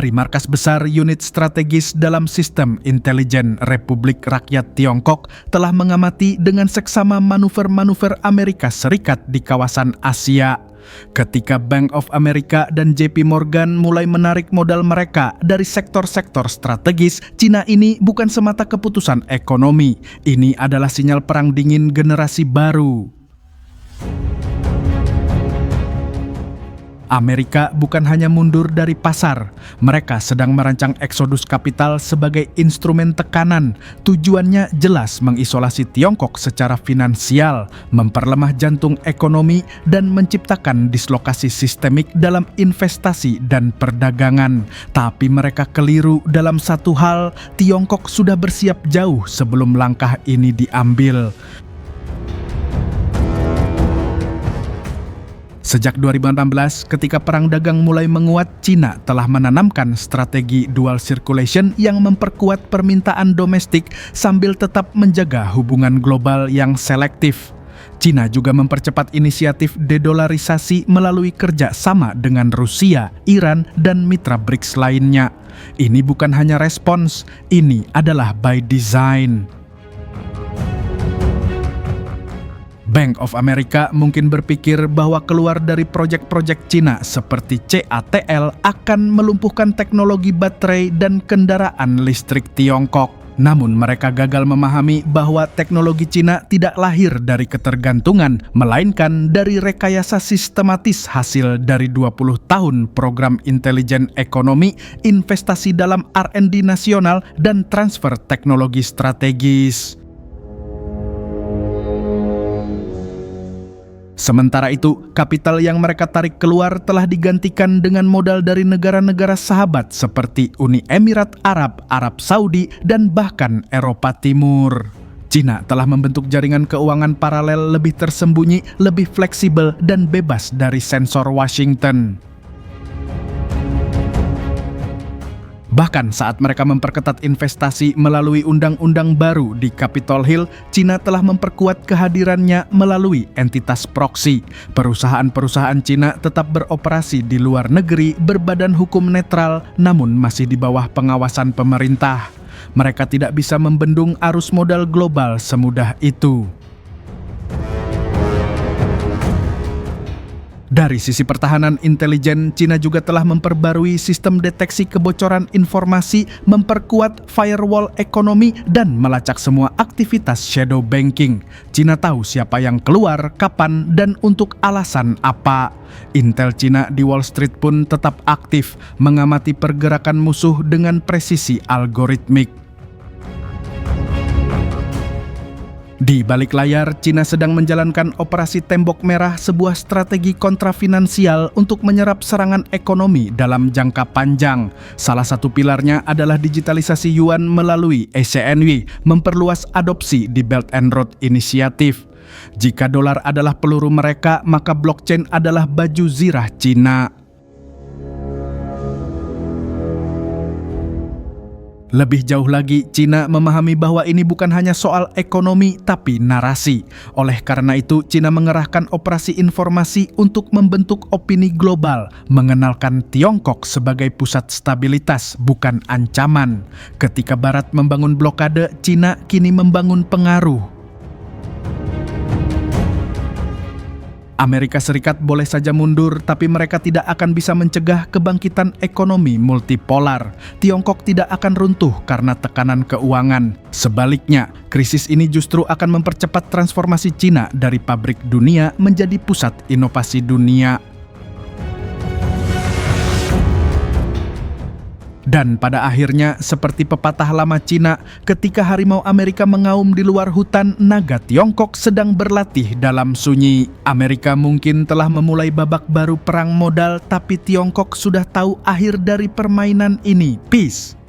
Dari markas besar unit strategis dalam sistem intelijen Republik Rakyat Tiongkok telah mengamati dengan seksama manuver-manuver Amerika Serikat di kawasan Asia. Ketika Bank of America dan JP Morgan mulai menarik modal mereka dari sektor-sektor strategis, Cina ini bukan semata keputusan ekonomi. Ini adalah sinyal perang dingin generasi baru. Amerika bukan hanya mundur dari pasar, mereka sedang merancang eksodus kapital sebagai instrumen tekanan. Tujuannya jelas mengisolasi Tiongkok secara finansial, memperlemah jantung ekonomi, dan menciptakan dislokasi sistemik dalam investasi dan perdagangan. Tapi mereka keliru dalam satu hal, Tiongkok sudah bersiap jauh sebelum langkah ini diambil. Sejak 2016, ketika perang dagang mulai menguat, Cina telah menanamkan strategi dual circulation yang memperkuat permintaan domestik sambil tetap menjaga hubungan global yang selektif. Cina juga mempercepat inisiatif dedolarisasi melalui kerja sama dengan Rusia, Iran, dan mitra BRICS lainnya. Ini bukan hanya respons, ini adalah by design. Bank of America mungkin berpikir bahwa keluar dari proyek-proyek Cina seperti CATL akan melumpuhkan teknologi baterai dan kendaraan listrik Tiongkok. Namun mereka gagal memahami bahwa teknologi Cina tidak lahir dari ketergantungan, melainkan dari rekayasa sistematis hasil dari 20 tahun program intelijen ekonomi, investasi dalam R&D nasional, dan transfer teknologi strategis. Sementara itu, kapital yang mereka tarik keluar telah digantikan dengan modal dari negara-negara sahabat seperti Uni Emirat Arab, Arab Saudi, dan bahkan Eropa Timur. Cina telah membentuk jaringan keuangan paralel lebih tersembunyi, lebih fleksibel, dan bebas dari sensor Washington. Bahkan saat mereka memperketat investasi melalui undang-undang baru di Capitol Hill, Cina telah memperkuat kehadirannya melalui entitas proksi. Perusahaan-perusahaan Cina tetap beroperasi di luar negeri berbadan hukum netral, namun masih di bawah pengawasan pemerintah. Mereka tidak bisa membendung arus modal global semudah itu. Dari sisi pertahanan intelijen, Cina juga telah memperbarui sistem deteksi kebocoran informasi, memperkuat firewall ekonomi, dan melacak semua aktivitas shadow banking. Cina tahu siapa yang keluar, kapan, dan untuk alasan apa. Intel Cina di Wall Street pun tetap aktif, mengamati pergerakan musuh dengan presisi algoritmik. Di balik layar, Cina sedang menjalankan operasi tembok merah, sebuah strategi kontrafinansial untuk menyerap serangan ekonomi dalam jangka panjang. Salah satu pilarnya adalah digitalisasi yuan melalui ECNY, memperluas adopsi di Belt and Road Initiative. Jika dolar adalah peluru mereka, maka blockchain adalah baju zirah Cina. Lebih jauh lagi, Cina memahami bahwa ini bukan hanya soal ekonomi, tapi narasi. Oleh karena itu, Cina mengerahkan operasi informasi untuk membentuk opini global, mengenalkan Tiongkok sebagai pusat stabilitas, bukan ancaman. Ketika Barat membangun blokade, Cina kini membangun pengaruh. Amerika Serikat boleh saja mundur, tapi mereka tidak akan bisa mencegah kebangkitan ekonomi multipolar. Tiongkok tidak akan runtuh karena tekanan keuangan. Sebaliknya, krisis ini justru akan mempercepat transformasi Cina dari pabrik dunia menjadi pusat inovasi dunia. Dan pada akhirnya, seperti pepatah lama Cina, ketika harimau Amerika mengaum di luar hutan, naga Tiongkok sedang berlatih dalam sunyi. Amerika mungkin telah memulai babak baru perang modal, tapi Tiongkok sudah tahu akhir dari permainan ini. Peace.